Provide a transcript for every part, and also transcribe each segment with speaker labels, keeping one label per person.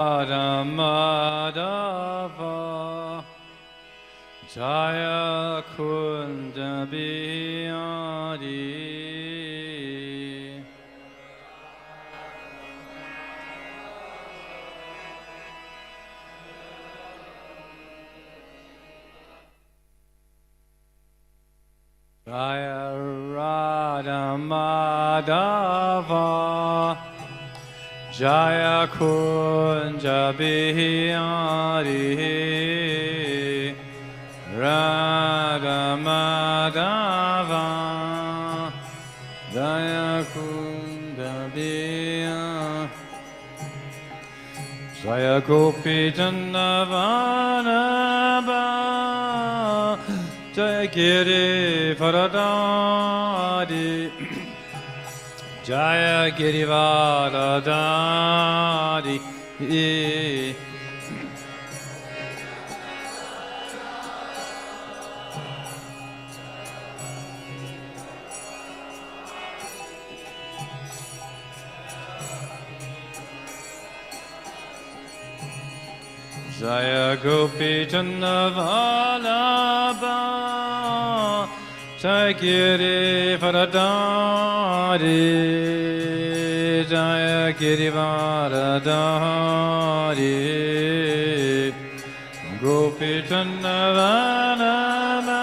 Speaker 1: Madhava Jaya Kunda Bihari Jaya Radha Madhava Jaya Kunja Bihari Radha Madhava Jaya Kunja Bihari Jaya Gopi Jannavanaba Jaya Giri Varadari Jaya Girivaradari Jaya Gopi Jannavalabha Jaya Giri Varadari Jaya Giri Varadari Gopi Jannavalabha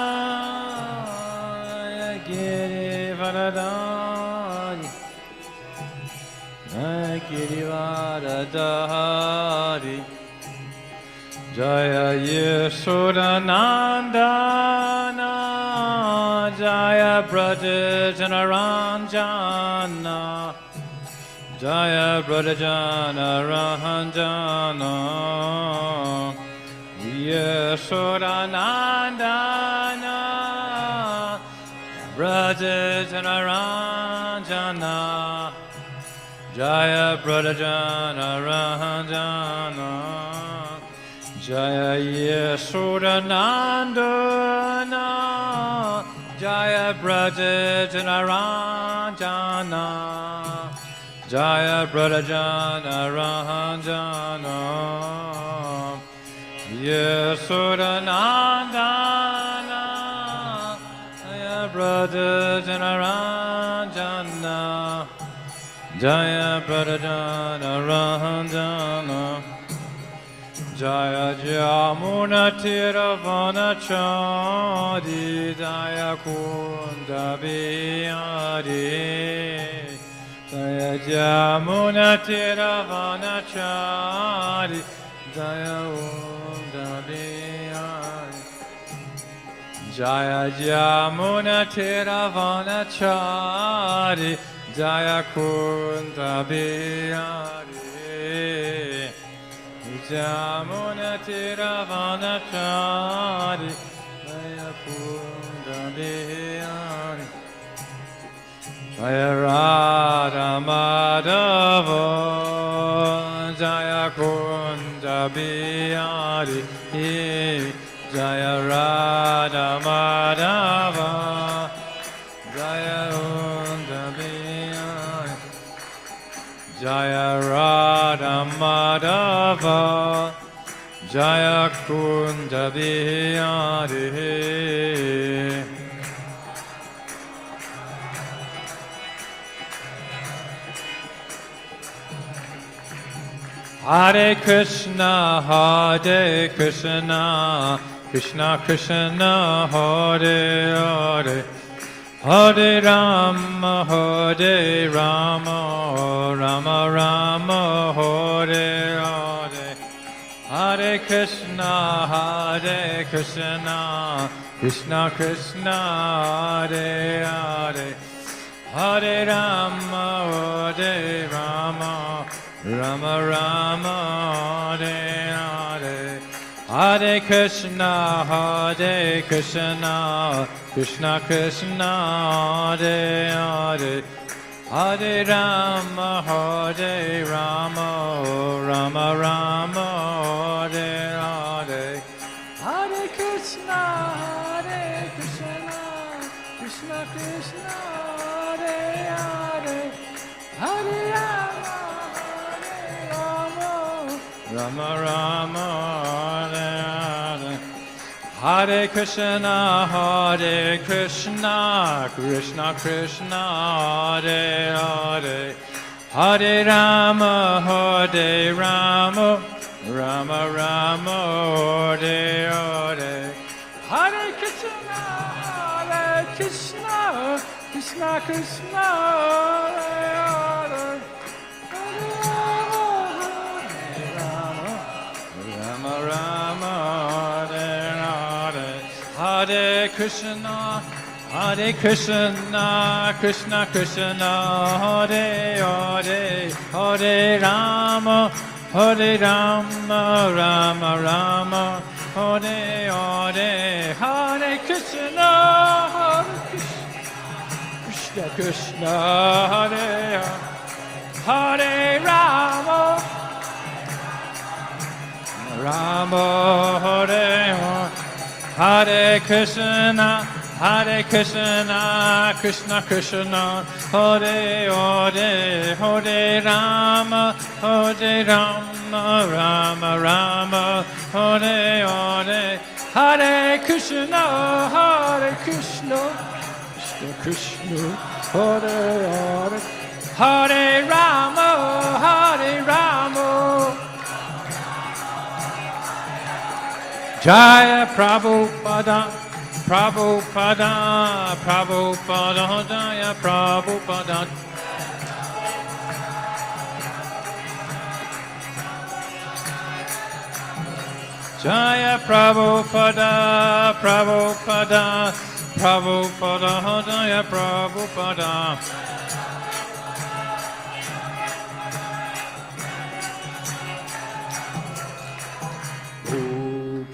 Speaker 1: Jaya Giri Varadari Jaya Giri Varadari Jaya Yesudanandana Jaya Braja Janaranjana Jaya Braja Janaranjana Yesudanandana Braja Janaranjana Jaya Braja Janaranjana Jaya Yesudanandana Jaya Braja Janaranjana Jaya Braja Janaranjana Yesudanandana Jaya Braja Janaranjana Jaya Braja Janaranjana Jaya Jamuna Tiravanachari Jaya Kunda Bihari Jaya Jamuna Tiravanachari Jaya Kunda Bihari Jaya Jamuna Tiravanachari Jaya Kunda Bihari Jamuna Tiravanachari Jaya Kunda Bihari Jaya Radha Madhava Jaya Kunda Bihari Jaya Radha Madhava Jaya Kunda Bihari Jaya Radha Madhava Jaya Kunda Bihari Hare Krishna, Hare Krishna, Krishna Krishna, Hare Hare, Hare Rama, Hare Rama, Rama Rama, Hare Hare, Hare Krishna, Hare Krishna, Krishna Krishna, Hare Hare, Hare Rama, Hare Rama, Rama Rama, Hare Hare, Hare Krishna, Hare Krishna, Krishna Krishna, Hare Hare, Hare Rama, Hare Rama, Rama Rama, Hare Hare, Hare Krishna, Hare Krishna, Krishna Krishna, Hare Hare, Hare Rama, Hare Rama, Rama Rama, Hare Hare. Hare Krishna, Krishna Krishna, Hare Hare. Hare Rama, Rama Rama, Hare Hare. Hare Krishna, Krishna Krishna, Hare Hare. Hare Rama, Rama Rama, Hare Hare. Hare Krishna, Krishna Krishna, Hare Hare. Hare Rama, Rama Rama, Hare Hare. Hare Krishna, Krishna Krishna, Hare Hare. Hare Rama, Rama, Hare Hare. Hare Krishna, Krishna Krishna, Hare Hare. Hare Rama, Rama Rama, Hare Hare. Hare Krishna, Krishna Krishna, Hare Hare. Hare Rama, Jaya Prabhupada, Prabhupada, Jaya Prabhupada. Jaya Prabhupada, Jaya Prabhupada.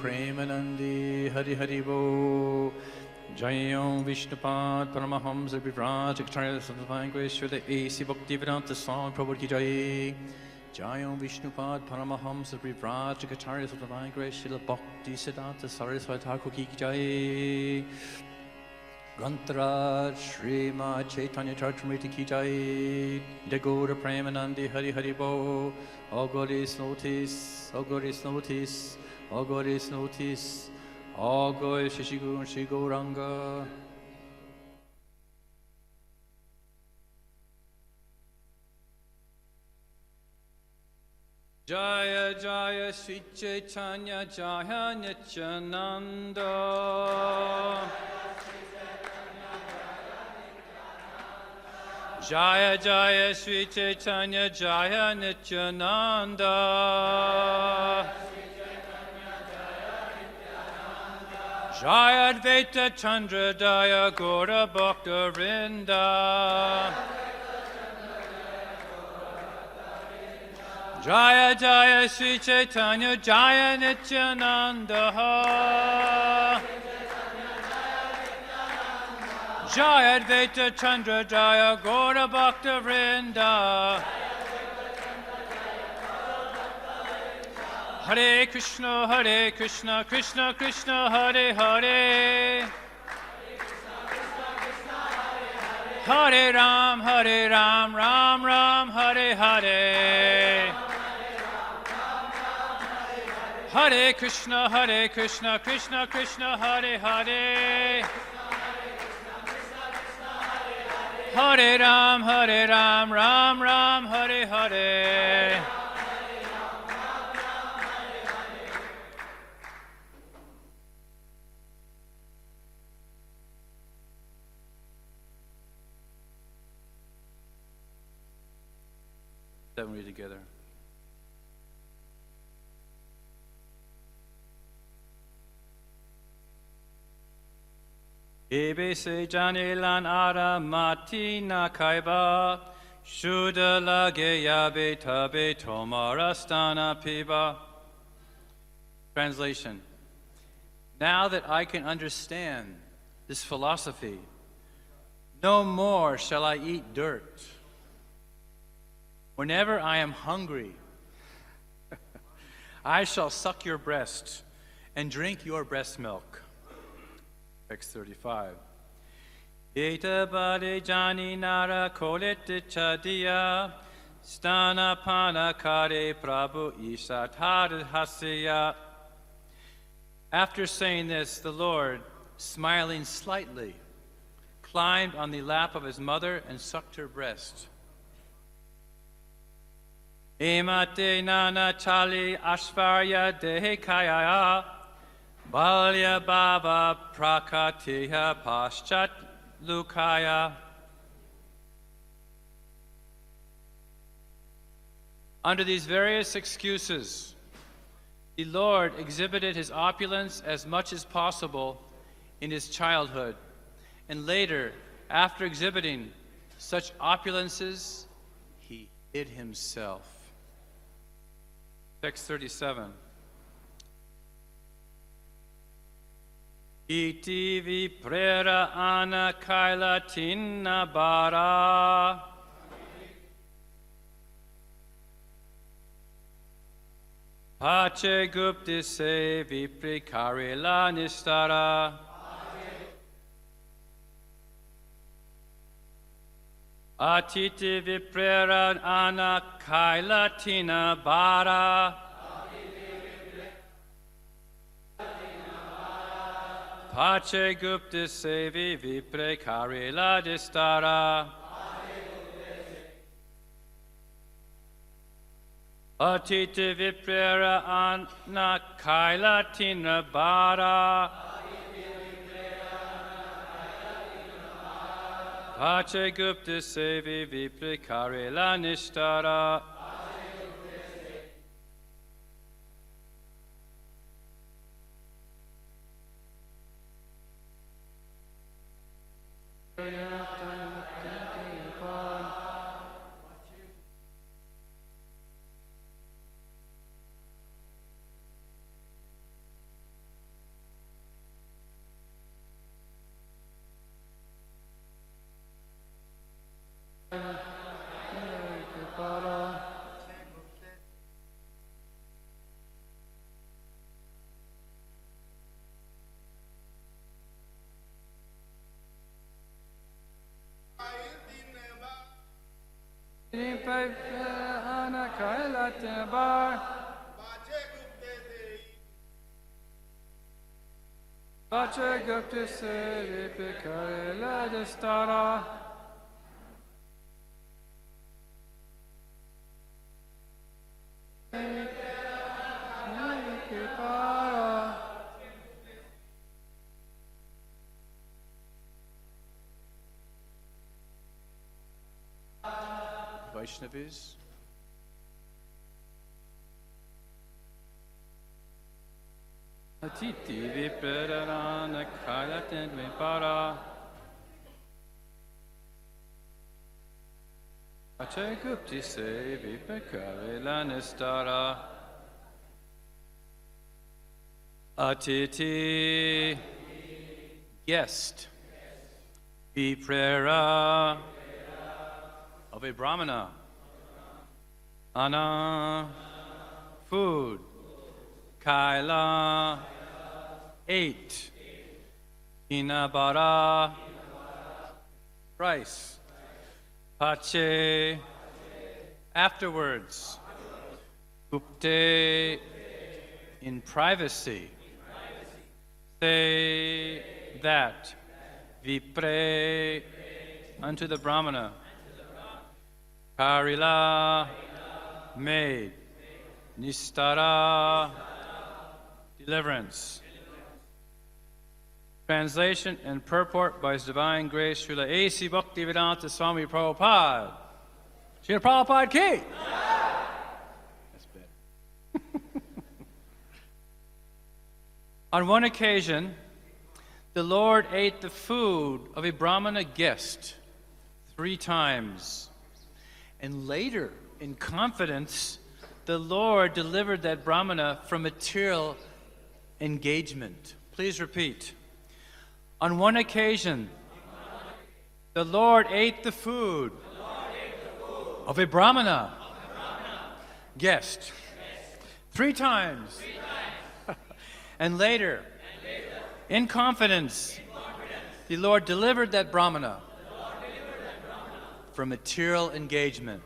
Speaker 1: Premanandi Hari Hari Bo. Jayam Vishnupad Paramahamsa Vivraj Acharya Sattvankeshwara A.C. Bhakti Vedanta Swami Prabhu Ki Jai. Jayam Vishnupad Paramahamsa Vivraj Acharya Sattvankeshwara Bhakti Sidhantha Saraswati Thakur Ki Jai. Grantaraj Srimad Chaitanya Charitamrta Ki Jai. Degora Premanandi Hari Hari Bo. All God is notice, all God is notice, all God is notice. All God is Shri Gauranga. Jaya Jaya Sri Chaitanya Jaya Nityananda. Jaya Jaya Sri Chaitanya Jaya Nityananda. Jaya Advaita Chandra Daya Gora Bhakta Vrinda. Jaya Jaya Sri Chaitanya Jaya Nityananda. Jaya Advaita Chandra Daya Gora Bhakta Vrinda. Hare Krishna, Krishna Krishna, Hare Hare. Hare Ram, Ram Ram, Hare Hare. Hare Krishna, Krishna Krishna, Hare Hare. Hare Ram, Ram Ram, Hare Hare. That we read together. Ebe se janilan ara matina kaiba, shuda lage yabe tabe tomarastana piba. Translation. Now that I can understand this philosophy, no more shall I eat dirt. Whenever I am hungry, I shall suck your breast and drink your breast milk. Text 35. Eta bade jani nara kolete chadia Stanapana kare prabhu isatad hasya. After saying this, the Lord, smiling slightly, climbed on the lap of his mother and sucked her breast. Emate nana chali ashvarya dehekaya balya bhava prakatiha paschat lukaya. Under these various excuses, the Lord exhibited his opulence as much as possible in his childhood, and later, after exhibiting such opulences, he hid himself. Text 37. Iti viprera ana kailatina bara. Pace gupti se viprikarila nistara. Atiti viprera ana kailatina bara. Pace gupti se viprikarila nistara. Atiti viprera ana kailatina bara. Pace gupta sevi viprikarila nishtara. Pace gupta se viprikarila nishtara. Vaishnavis. Atiti viprarana kailatin vipara. Pace gupti se viprikarila nistara. Atiti, guest. Viprara, of a brahmana. Ana, food. Kaila, ate. Inabara, rice. Pache, afterwards. Gupte, in privacy. Say that. Vipre, unto the brahmana. Karila, made. Nistara, deliverance. Translation and purport by His Divine Grace Srila A.C. Bhakti Vedanta Swami Prabhupada. Srila Prabhupada ki? That's better. On one occasion, the Lord ate the food of a Brahmana guest 3 times. And later, in confidence, the Lord delivered that Brahmana from material engagement. Please repeat. On one occasion, the Lord ate the food of a Brahmana guest 3 times. And later, in confidence, the Lord delivered that Brahmana from material engagement.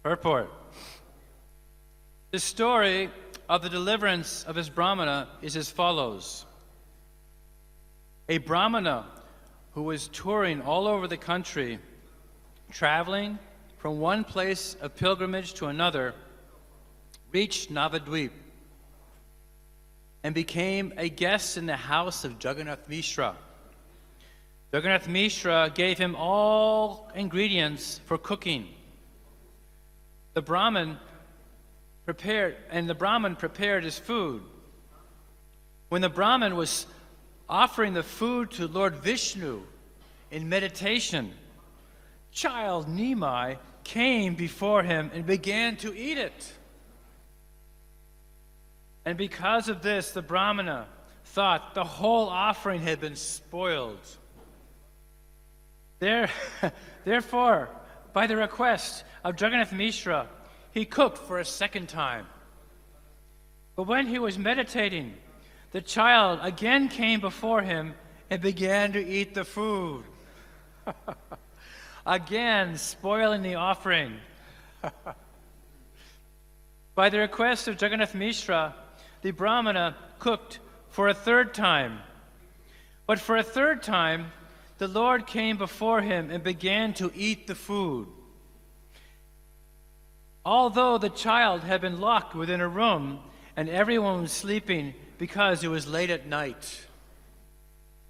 Speaker 1: Purport. The story of the deliverance of his Brahmana is as follows. A Brahmana who was touring all over the country, traveling from one place of pilgrimage to another, reached Navadvip and became a guest in the house of Jagannath Mishra. Jagannath Mishra gave him all ingredients for cooking. The Brahman prepared his food. When the Brahman was offering the food to Lord Vishnu in meditation, child Nimai came before him and began to eat it. And because of this, the Brahmana thought the whole offering had been spoiled. Therefore, by the request of Jagannath Mishra, he cooked for a second time. But when he was meditating, the child again came before him and began to eat the food, again spoiling the offering. By the request of Jagannath Mishra, the Brahmana cooked for a third time. But for a third time, the Lord came before him and began to eat the food. Although the child had been locked within a room and everyone was sleeping because it was late at night.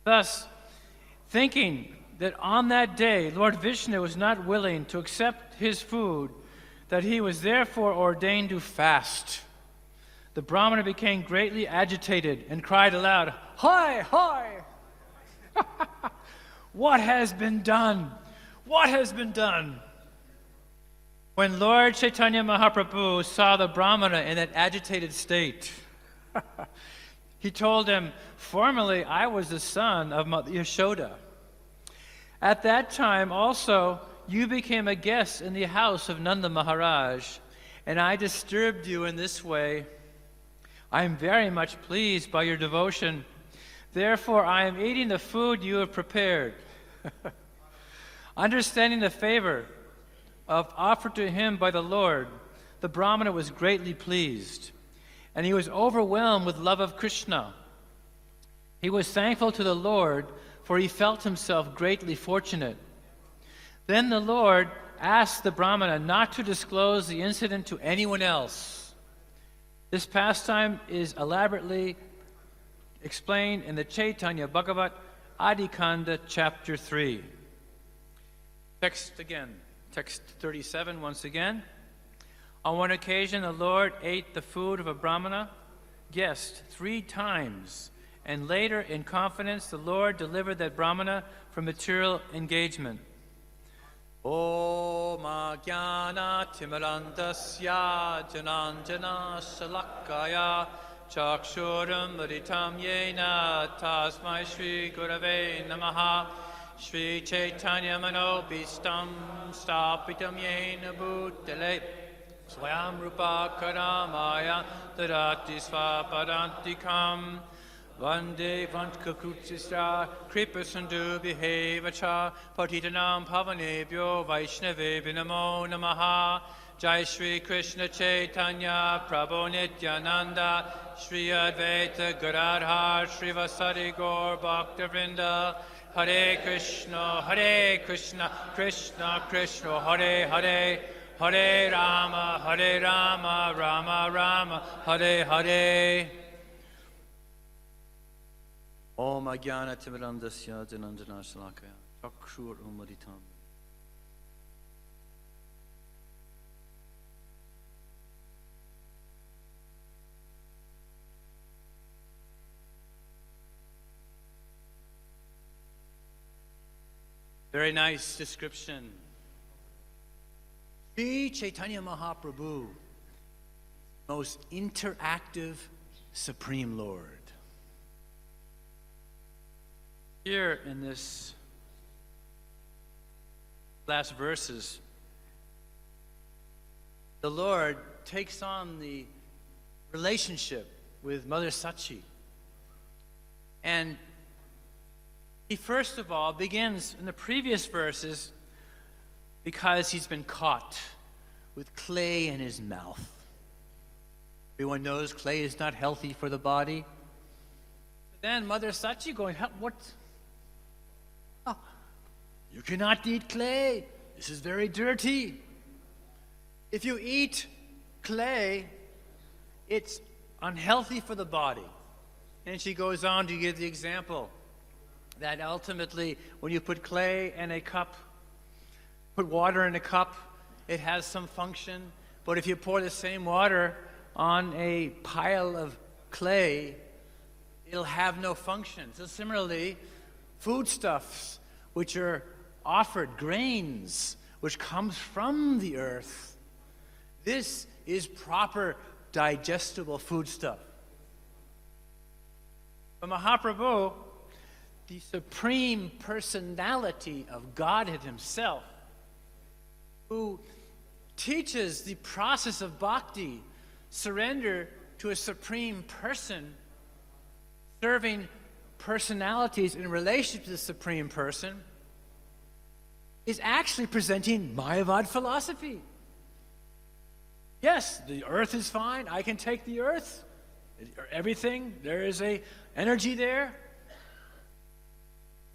Speaker 1: Thus, thinking that on that day Lord Vishnu was not willing to accept his food, that he was therefore ordained to fast, the Brahmana became greatly agitated and cried aloud, "Hi, hi! What has been done? What has been done?" When Lord Chaitanya Mahaprabhu saw the Brahmana in that agitated state, he told him, "Formerly I was the son of Yashoda. At that time also you became a guest in the house of Nanda Maharaj, and I disturbed you in this way. I am very much pleased by your devotion. Therefore I am eating the food you have prepared." Understanding the favor offered to him by the Lord, the Brahmana was greatly pleased, and he was overwhelmed with love of Krishna. He was thankful to the Lord, for he felt himself greatly fortunate. Then the Lord asked the Brahmana not to disclose the incident to anyone else. This pastime is elaborately explained in the Chaitanya Bhagavat Adikanda chapter 3. Text again. Text 37 once again. On one occasion, the Lord ate the food of a Brahmana guest 3 times, and later, in confidence, the Lord delivered that Brahmana from material engagement. Om Jnana Timirandasya Jananjana Shalakaya Chakshuram Maritam Yena Tasmai Shri Gurave Namaha Shri Chaitanya Manobhistam Stapitam Yena Bhutale Swayam Rupa Karamaya Tadati Svapadantikam Vande Vantkakrutisra Kripasandu Behavacha Patitanam Pavanebhyo Vaishnave Vinamo Namaha Jai Shri Krishna Chaitanya Prabhu Nityananda Shri Advaita Gadadhar Shri Vasari Gaur Bhaktavrinda Hare Krishna Krishna Krishna Hare Hare Hare Rama Rama Rama Hare Hare. Om Jnana Timirandasya Jananjana Shalakaya Chakshur Umaditam. Very nice description. Sri Chaitanya Mahaprabhu, most interactive Supreme Lord. Here in this last verses, the Lord takes on the relationship with Mother Sachi. And he first of all begins in the previous verses because he's been caught
Speaker 2: with clay in his mouth. Everyone knows clay is not healthy for the body. Then Mother Sachi going, what? Oh, you cannot eat clay. This is very dirty. If you eat clay, it's unhealthy for the body. And she goes on to give the example that ultimately when you put clay in a cup, put water in a cup, it has some function. But if you pour the same water on a pile of clay, it'll have no function. So similarly, foodstuffs which are offered, grains which comes from the earth, this is proper digestible foodstuff. But Mahaprabhu, the supreme personality of Godhead himself, who teaches the process of bhakti, surrender to a supreme person, serving personalities in relation to the supreme person, is actually presenting Mayavad philosophy. Yes, the earth is fine. I can take the earth. Everything, there is a energy there.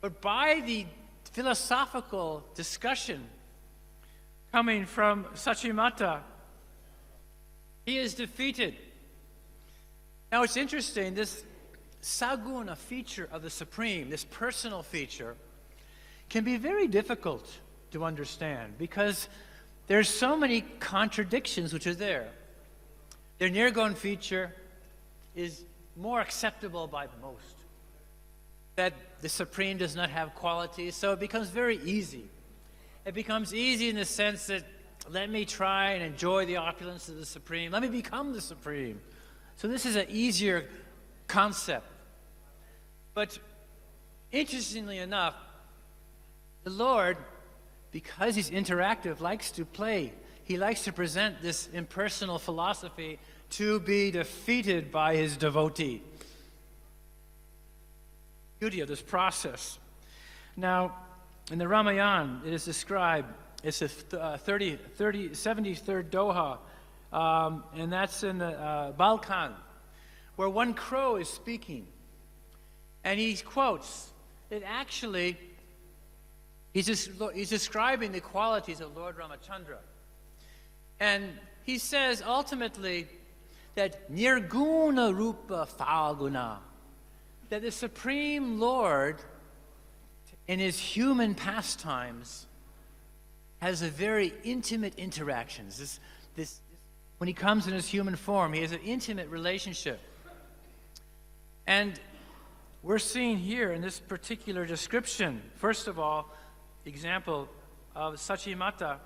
Speaker 2: But by the philosophical discussion coming from Sachimata, he is defeated. Now it's interesting, this saguna feature of the Supreme, this personal feature, can be very difficult to understand because there's so many contradictions which are there. Their nirguna feature is more acceptable by most. That the Supreme does not have qualities, so it becomes very easy. It becomes easy in the sense that let me try and enjoy the opulence of the Supreme. Let me become the Supreme. So this is an easier concept. But interestingly enough, the Lord, because he's interactive, likes to play. He likes to present this impersonal philosophy to be defeated by his devotee. Beauty of this process. Now, in the Ramayana, it is described, it's the 73rd Doha, and that's in the Balkan, where one crow is speaking. And he quotes that actually, he's describing the qualities of Lord Ramachandra. And he says ultimately that nirguna rupa phaguna, that the Supreme Lord in his human pastimes has a very intimate interactions. When he comes in his human form, he has an intimate relationship. And we're seeing here in this particular description, first of all, example of Sachimata.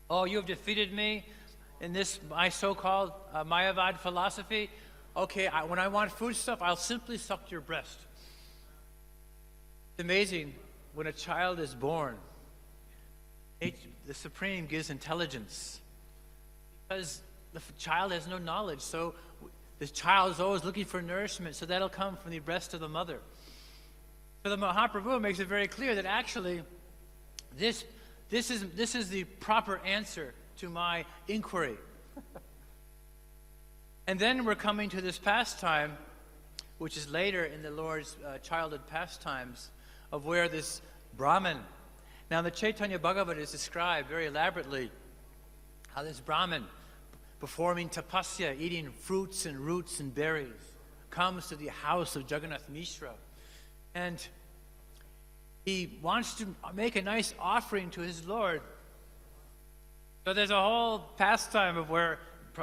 Speaker 2: Oh, you have defeated me in this, my so-called Mayavad philosophy. Okay, when I want food stuff, I'll simply suck your breast. It's amazing, when a child is born, the Supreme gives intelligence. Because the child has no knowledge, so the child is always looking for nourishment, so that'll come from the breast of the mother. So the Mahaprabhu makes it very clear that actually this is the proper answer to my inquiry. And then we're coming to this pastime, which is later in the Lord's childhood pastimes, of where this Brahmin. Now the Chaitanya Bhagavat is described very elaborately how this Brahmin, performing tapasya, eating fruits and roots and berries, comes to the house of Jagannath Mishra. And he wants to make a nice offering to his Lord. So there's a whole pastime of where,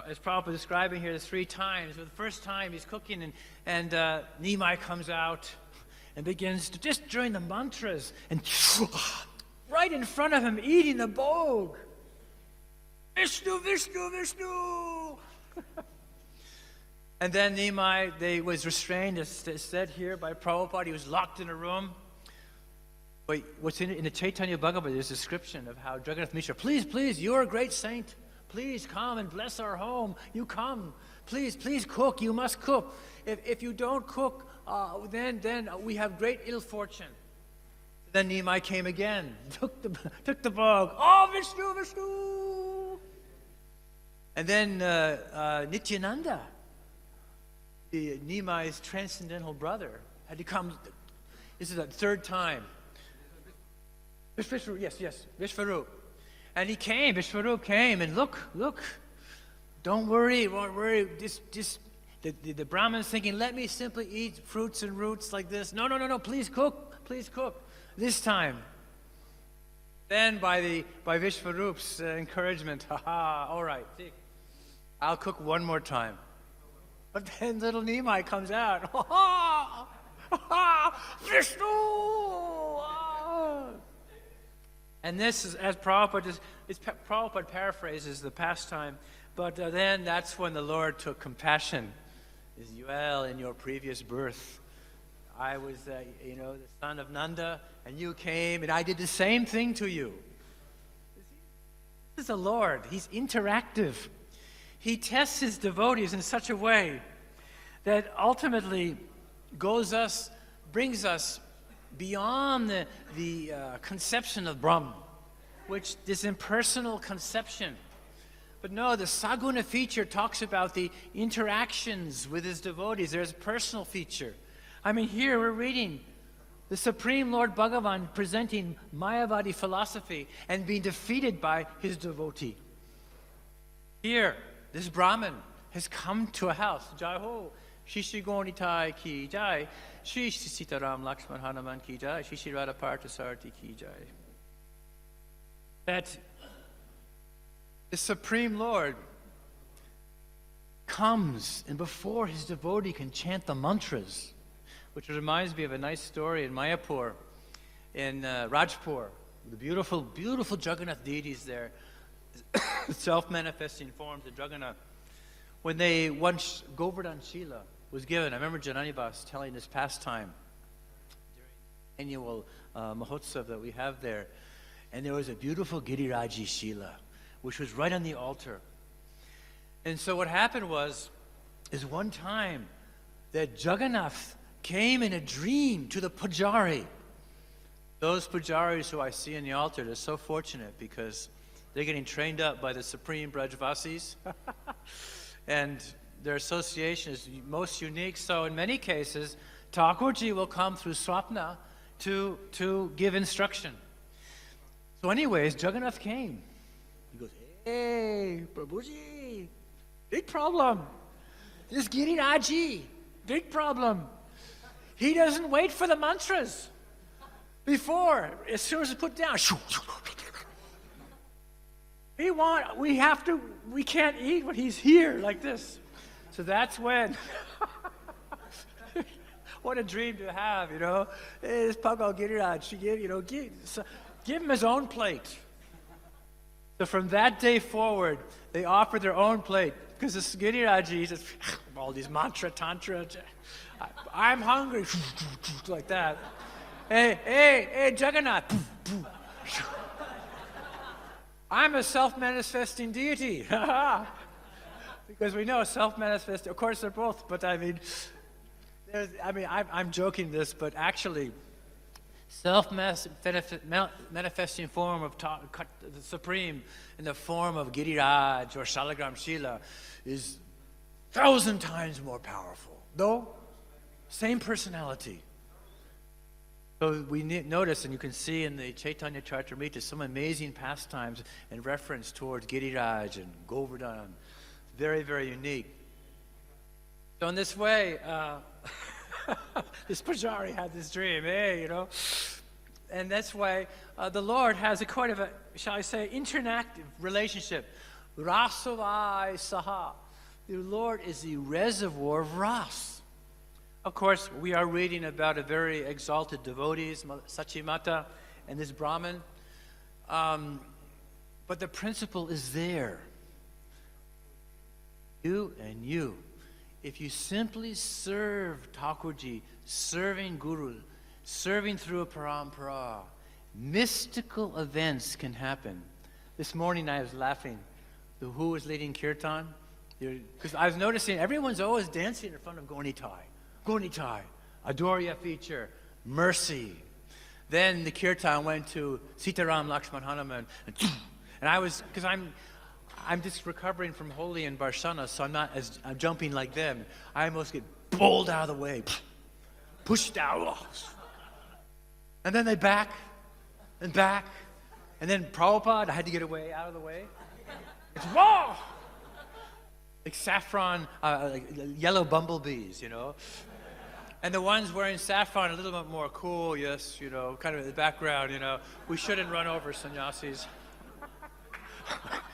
Speaker 2: as Prabhupada describing here, there's 3 times. But the first time he's cooking and Nimai comes out and begins to just join the mantras and right in front of him eating the bhog. Vishnu, Vishnu, Vishnu. And then Nimai, they was restrained, as said here by Prabhupada. He was locked in a room. But what's in the Chaitanya Bhagavat is a description of how Jagannath Mishra, please, please, you're a great saint. Please come and bless our home. You come. Please, please cook. You must cook. If you don't cook, then we have great ill fortune. Then Nimai came again, took the bhog. Oh, Vishnu, Vishnu. And then Nityananda, the Nimai's transcendental brother, had to come. This is the third time. Vishvarup, yes, Vishvarup. And he came, Vishvarup came, and look, don't worry. The Brahmin's thinking, let me simply eat fruits and roots like this. No, please cook. This time. Then by Vishvarup's encouragement, all right, see, I'll cook one more time. But then little Nimai comes out, Vishnu! And this is, as Prabhupada paraphrases the pastime, but then that's when the Lord took compassion. Is well, in your previous birth, I was, the son of Nanda, and you came, and I did the same thing to you. This is the Lord. He's interactive. He tests his devotees in such a way that ultimately brings us beyond the conception of Brahman, which is impersonal conception. But no, the Saguna feature talks about the interactions with his devotees. There's a personal feature. I mean, here we're reading the Supreme Lord Bhagavan presenting Mayavadi philosophy and being defeated by his devotee. Here, this Brahmin has come to a house. Jai ho, Shishi Gonitai ki jai, Shri Sitaram Lakshman Hanuman ki jai, Shishi Radha Parthasarthi ki jai. That the Supreme Lord comes, and before his devotee can chant the mantras, which reminds me of a nice story in Mayapur, in Rajpur, the beautiful, beautiful Jagannath deities there, self-manifesting forms of Jagannath. When once Govardhan Shila was given, I remember Jananibas telling this pastime during the annual Mahotsav that we have there, and there was a beautiful Giriraji Shila, which was right on the altar. And so what happened is one time that Jagannath came in a dream to the pujari. Those pujaris who I see in the altar, they're so fortunate because they're getting trained up by the Supreme Brajvasis. And their association is most unique. So in many cases, Thakurji will come through Swapna to give instruction. So anyways, Jagannath came. He goes, hey, Prabhuji, big problem. This Giriraji, big problem. He doesn't wait for the mantras. As soon as it's put down, we can't eat when he's here like this. So that's when, what a dream to have, Hey, this Pagal Giriraj, give him his own plate. So from that day forward, they offer their own plate. Because this Giriraji, just all these mantra, tantra, I'm hungry, like that. Hey, Jagannath. I'm a self-manifesting deity. Because we know self-manifest, of course they're both, but I'm joking this, but actually, self-manifesting form of the Supreme in the form of Giriraj or Shalagram Shila is 1,000 times more powerful. Though, same personality. So we notice, and you can see in the Chaitanya Charitamrta, some amazing pastimes and reference towards Giriraj and Govardhan. Very, very unique. So in this way, this Pujari had this dream, and that's why the Lord has quite of a, shall I say, interactive relationship. Rasavai Saha. The Lord is the reservoir of Ras. Of course, we are reading about a very exalted devotees, Sachimata and this Brahmin. But the principle is there. You and you. If you simply serve Thakurji, serving Guru, serving through a parampara, mystical events can happen. This morning I was laughing. Who was leading kirtan? Because I was noticing everyone's always dancing in front of Gonitai. Gonitai, Adorya feature, mercy. Then the kirtan went to Sitaram Lakshman Hanuman. And I was, because I'm just recovering from Holi and Barshana, so I'm jumping like them. I almost get bowled out of the way, pushed out. And then they back, and back. And then Prabhupada, I had to get away, out of the way. It's raw! Like saffron, like yellow bumblebees, you know. And the ones wearing saffron, a little bit more cool, yes, you know, kind of in the background, you know. We shouldn't run over sannyasis.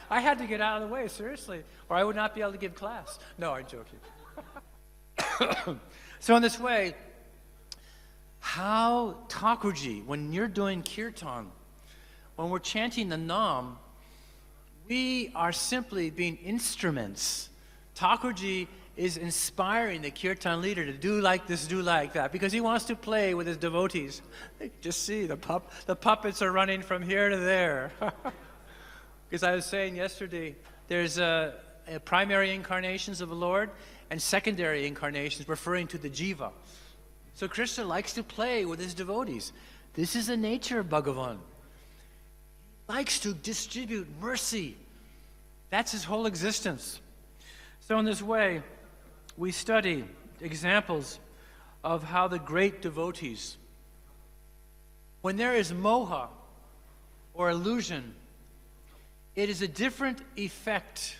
Speaker 2: I had to get out of the way, seriously, or I would not be able to give class. No, I'm joking. So in this way, how Thakurji, when you're doing kirtan, when we're chanting the Nam, we are simply being instruments. Thakurji is inspiring the kirtan leader to do like this, do like that, because he wants to play with his devotees. Just see, the puppets are running from here to there. Because I was saying yesterday, there's primary incarnations of the Lord and secondary incarnations referring to the jiva. So Krishna likes to play with his devotees. This is the nature of Bhagavan. He likes to distribute mercy. That's his whole existence. So in this way, we study examples of how the great devotees, when there is moha or illusion, it is a different effect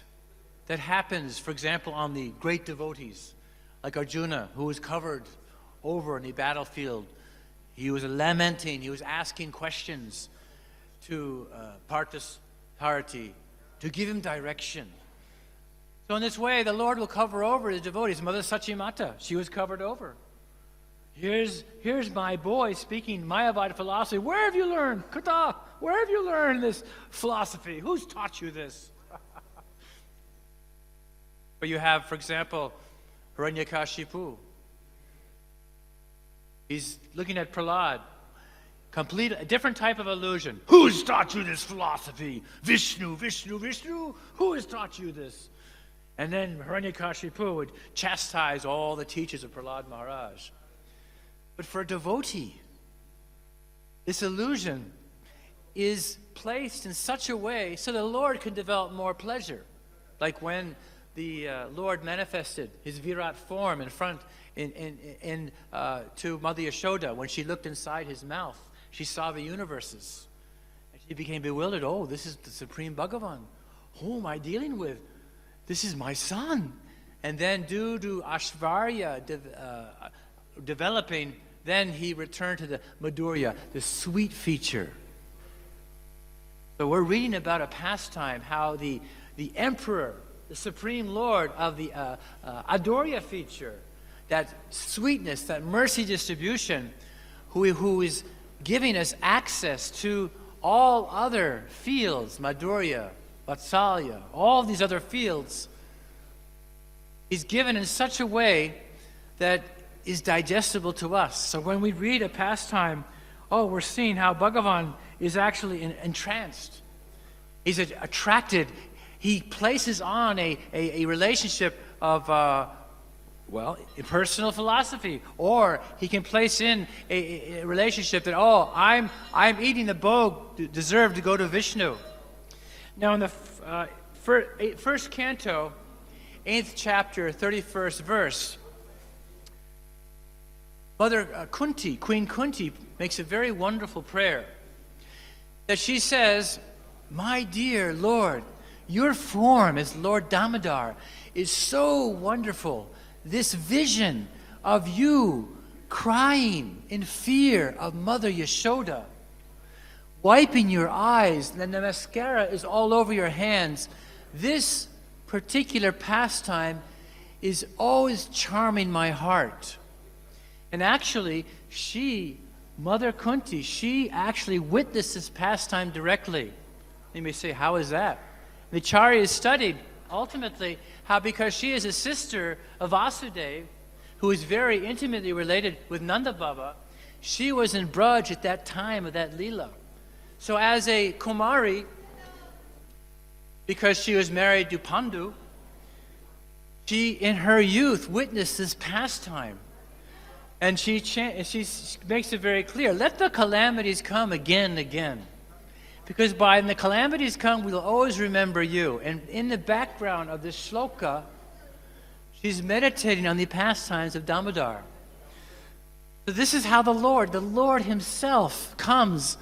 Speaker 2: that happens, for example, on the great devotees, like Arjuna, who was covered over in the battlefield. He was lamenting, he was asking questions to Parthasarathi to give him direction. So in this way, the Lord will cover over his devotees. Mother Sachimata, she was covered over. Here's my boy speaking Mayavada philosophy. Where have you learned? Kata, where have you learned this philosophy? Who's taught you this? But you have, for example, Hiranyakashipu. He's looking at Prahlad. A different type of illusion. Who's taught you this philosophy? Vishnu, Vishnu, Vishnu. Who has taught you this? And then Hiranyakashipu would chastise all the teachers of Prahlad Maharaj. But for a devotee, this illusion is placed in such a way so the Lord can develop more pleasure. Like when the Lord manifested his Virat form in front to Mother Yashoda, when she looked inside his mouth, she saw the universes. And she became bewildered. Oh, this is the Supreme Bhagavan. Who am I dealing with? This is my son. And then due to Ashvarya developing, then he returned to the Madhurya, the sweet feature. So we're reading about a pastime, how the emperor, the Supreme Lord of the Adorya feature, that sweetness, that mercy distribution, who is giving us access to all other fields, Madhurya, Vatsalya, all these other fields, is given in such a way that is digestible to us. So when we read a pastime, we're seeing how Bhagavan is actually entranced. He's attracted. He places on a relationship of, personal philosophy, or he can place in a relationship that, I'm eating the bhog, deserve to go to Vishnu. Now in the first canto, 8th chapter, 31st verse, Mother Kunti, Queen Kunti, makes a very wonderful prayer. That she says, my dear Lord, your form as Lord Damodar is so wonderful. This vision of you crying in fear of Mother Yashoda, wiping your eyes, and the mascara is all over your hands. This particular pastime is always charming my heart. And actually, Mother Kunti, she actually witnessed this pastime directly. You may say, how is that? The Acharyas studied, ultimately, how because she is a sister of Vasudeva, who is very intimately related with Nanda Baba, she was in Braj at that time of that Lila. So as a Kumari, because she was married to Pandu, she, in her youth, witnessed this pastime. And she makes it very clear, let the calamities come again and again. Because when the calamities come, we'll always remember you. And in the background of this Sloka, she's meditating on the pastimes of Damodar. So this is how the Lord himself comes,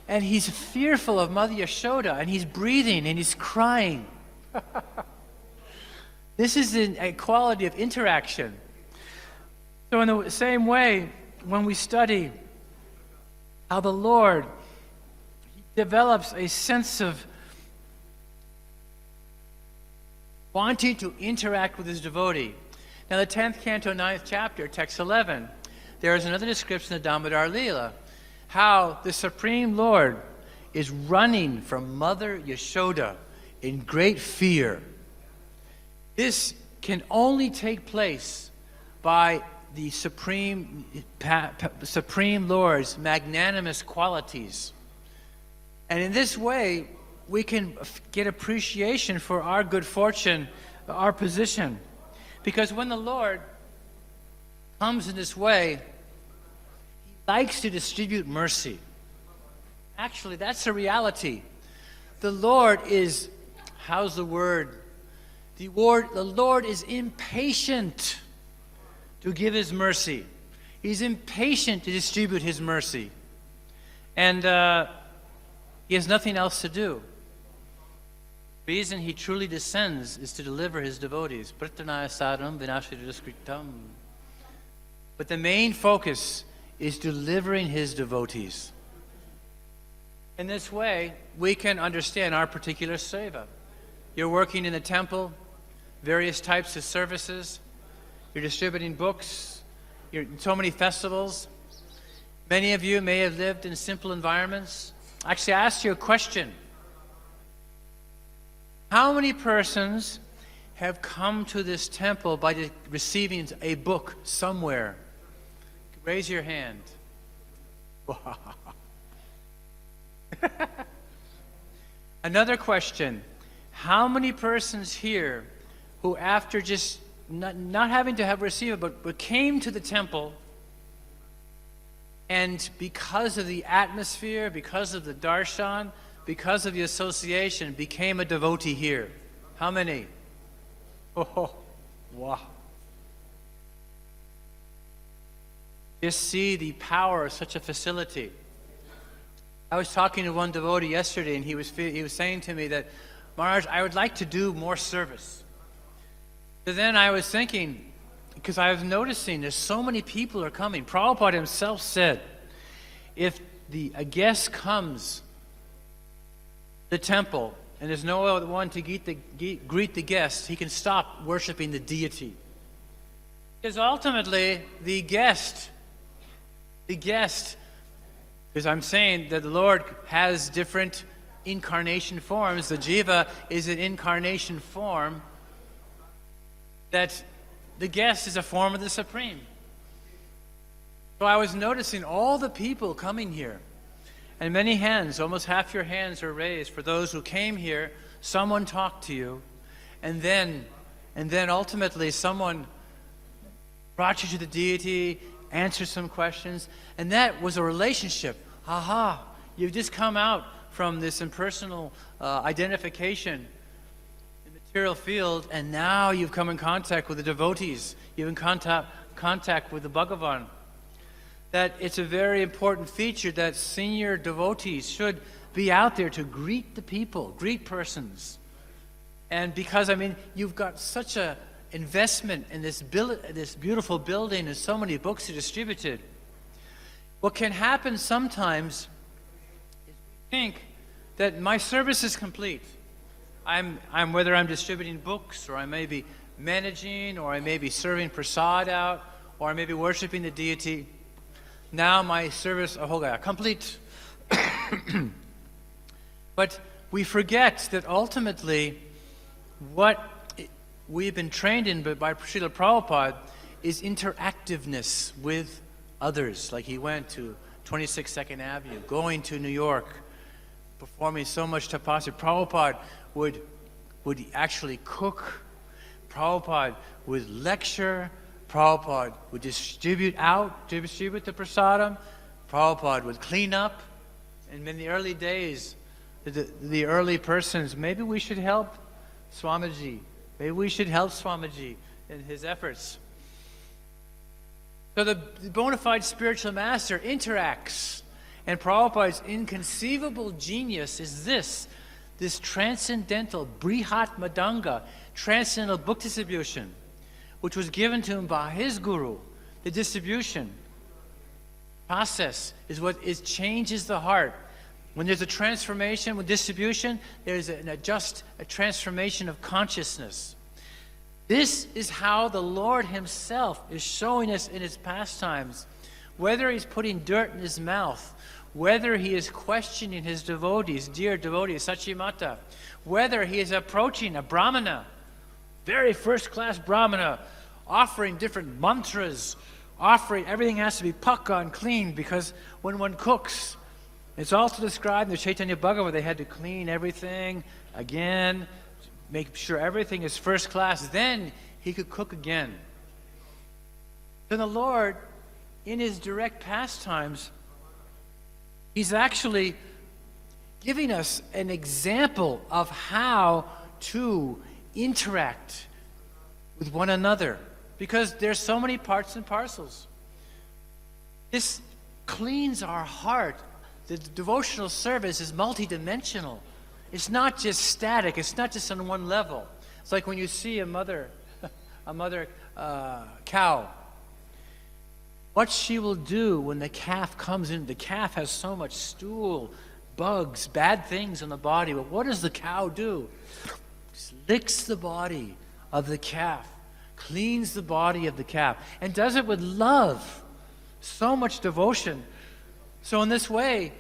Speaker 2: and he's fearful of Mother Yashoda, and he's breathing, and he's crying. This is a quality of interaction. So in the same way, when we study how the Lord develops a sense of wanting to interact with his devotee. Now the 10th canto, 9th chapter, text 11, there is another description of Damodar Lila, how the Supreme Lord is running from Mother Yashoda in great fear. This can only take place by the Supreme Lord's magnanimous qualities. And in this way, we can get appreciation for our good fortune, our position. Because when the Lord comes in this way, he likes to distribute mercy. Actually, that's a reality. The Lord is, how's the word? The Lord is impatient to give his mercy. He's impatient to distribute his mercy. And he has nothing else to do. The reason he truly descends is to deliver his devotees. But the main focus is delivering his devotees. In this way, we can understand our particular seva. You're working in the temple, various types of services. You're distributing books. You're in so many festivals. Many of you may have lived in simple environments. Actually, I asked you a question. How many persons have come to this temple by receiving a book somewhere? Raise your hand. Another question. How many persons here who after just not having to have received it, but came to the temple, and because of the atmosphere, because of the darshan, because of the association, became a devotee here? How many? Oh, wow. Just see the power of such a facility. I was talking to one devotee yesterday, and he was saying to me that, Maharaj, I would like to do more service. But then I was thinking, because I was noticing there's so many people are coming. Prabhupada himself said, if a guest comes to the temple and there's no one to greet the guest, he can stop worshiping the deity. Because ultimately, the guest, because I'm saying that the Lord has different incarnation forms. The jiva is an incarnation form, that the guest is a form of the Supreme. So I was noticing all the people coming here, and many hands, almost half your hands are raised for those who came here. Someone talked to you, and then ultimately someone brought you to the deity, answered some questions, and that was a relationship. Aha, you've just come out from this impersonal identification in the material field, and now you've come in contact with the devotees. You've in contact with the Bhagavan. That it's a very important feature that senior devotees should be out there to greet the people, greet persons. And because, you've got such a investment in this beautiful building and so many books are distributed. What can happen sometimes is we think that my service is complete. Whether I'm distributing books, or I may be managing, or I may be serving prasad out, or I may be worshiping the deity. Now my service, complete. But we forget that ultimately what we've been trained in by Srila Prabhupada is interactiveness with others. Like he went to 26 2nd Avenue, going to New York, performing so much tapasya. Prabhupada would actually cook. Prabhupada would lecture. Prabhupada would distribute the prasadam. Prabhupada would clean up. And in the early days the early persons, maybe we should help Swamiji. Maybe we should help Swamiji in his efforts. So the bona fide spiritual master interacts. And Prabhupada's inconceivable genius is this transcendental Brihat Madanga, transcendental book distribution, which was given to him by his guru. The distribution process is what changes the heart. When there's a transformation with distribution, there's a transformation of consciousness. This is how the Lord himself is showing us in his pastimes. Whether he's putting dirt in his mouth, whether he is questioning his devotees, dear devotees, Sachimata, whether he is approaching a brahmana, very first-class brahmana, offering different mantras, everything has to be pakka and clean, because when one cooks, it's also described in the Chaitanya Bhagavat, they had to clean everything again, make sure everything is first class, then he could cook again. Then the Lord, in his direct pastimes, he's actually giving us an example of how to interact with one another, because there's so many parts and parcels. This cleans our heart. The devotional service is multidimensional. It's not just static. It's not just on one level. It's like when you see a mother cow. What she will do when the calf comes in, the calf has so much stool, bugs, bad things in the body. But what does the cow do? Just licks the body of the calf, cleans the body of the calf, and does it with love. So much devotion. So in this way,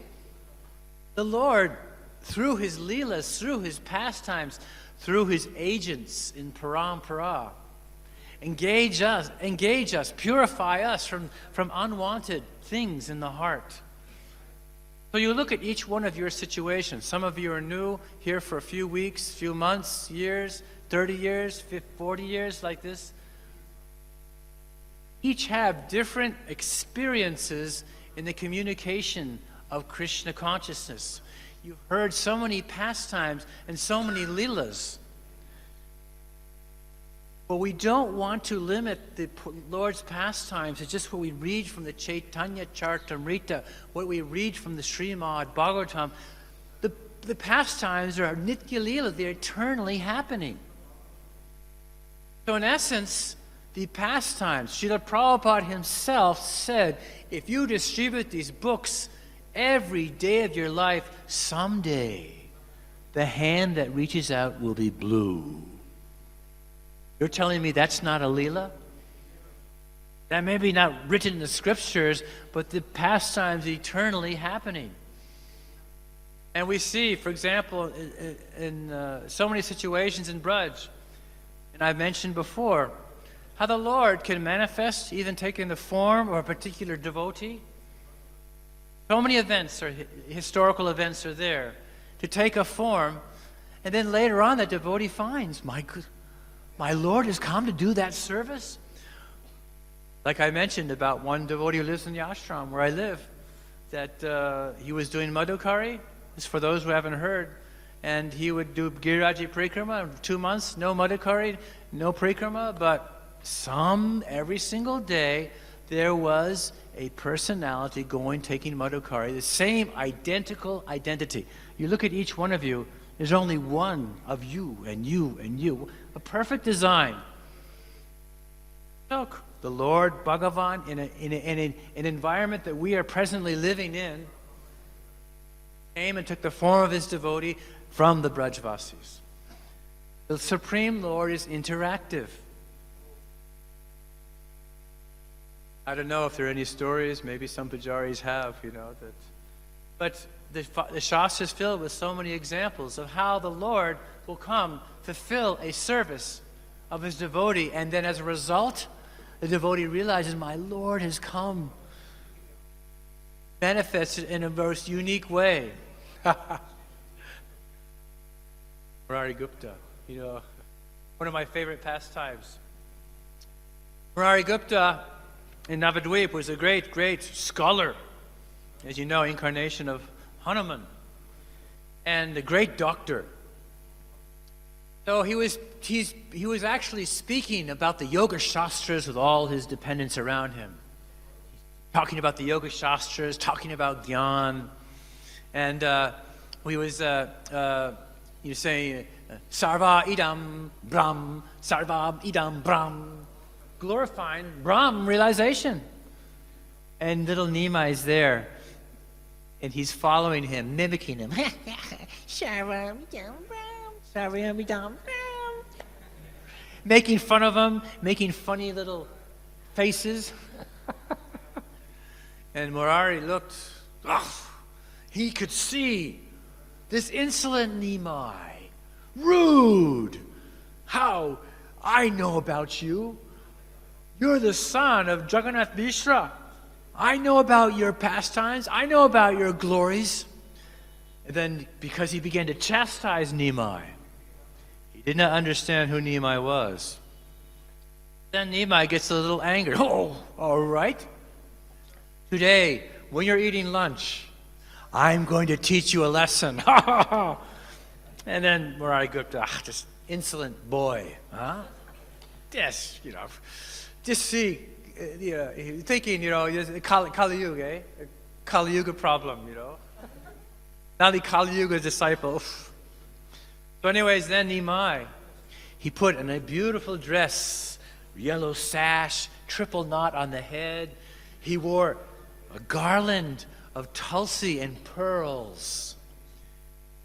Speaker 2: the Lord, through his Lilas, through his pastimes, through his agents in Parampara, engage us, purify us from unwanted things in the heart. So you look at each one of your situations. Some of you are new, here for a few weeks, few months, years, 30 years, 40 years, like this. Each have different experiences in the communication of Krishna consciousness. You've heard so many pastimes and so many Lilas. But we don't want to limit the Lord's pastimes to just what we read from the Chaitanya Charitamrta, what we read from the Srimad Bhagavatam. The pastimes are Nitya Lila, they're eternally happening. So in essence, the pastimes, Srila Prabhupada himself said, if you distribute these books every day of your life, someday the hand that reaches out will be blue. You're telling me that's not a Lila? That may be not written in the scriptures, but the pastimes eternally happening. And we see, for example, in so many situations in Braj, and I've mentioned before, how the Lord can manifest, even taking the form of a particular devotee. So many events, or historical events are there, to take a form, and then later on the devotee finds, my Lord has come to do that service. Like I mentioned about one devotee who lives in the ashram where I live, that he was doing Madhukari. This is for those who haven't heard. And he would do Giriraji Prikrama, 2 months, no Madhukari, no Prikrama, but every single day, there was a personality taking Madhukari, the same identical identity. You look at each one of you, there's only one of you and you and you. A perfect design. Look, the Lord Bhagavan in an environment that we are presently living in came and took the form of his devotee from the Brajvasis. The Supreme Lord is interactive. I don't know if there are any stories, maybe some pujaris have, but the Shastra is filled with so many examples of how the Lord will come fulfill a service of his devotee, and then as a result, the devotee realizes, my Lord has come, manifested in a most unique way. Murari Gupta, one of my favorite pastimes. Murari Gupta in Navadvip was a great, great scholar, as you know, incarnation of Hanuman. and a great doctor. So he was actually speaking about the Yoga Shastras with all his dependents around him. Talking about the Yoga Shastras, talking about Gyan. And he was saying, Sarva idam Brahm, Sarva idam Brahm, glorifying Brahm realization. And little Nima is there, and he's following him, mimicking him. Sarva idam Brahm, Sarva idam Brahm. Making fun of him, making funny little faces. And Murari looked, he could see this insolent Nimai, rude. How? I know about you. You're the son of Jagannath Mishra. I know about your pastimes. I know about your glories. And then, because he began to chastise Nimai, he did not understand who Nimai was. Then Nimai gets a little angry. Oh, all right. Today, when you're eating lunch, I'm going to teach you a lesson. And then Murari Gupta, this insolent boy, huh? Yes, just see, thinking, Kali Yuga, eh? Kali Yuga problem, Now the Kali Yuga disciple. So anyways, then Nimai, he put in a beautiful dress, yellow sash, triple knot on the head. He wore a garland of tulsi and pearls.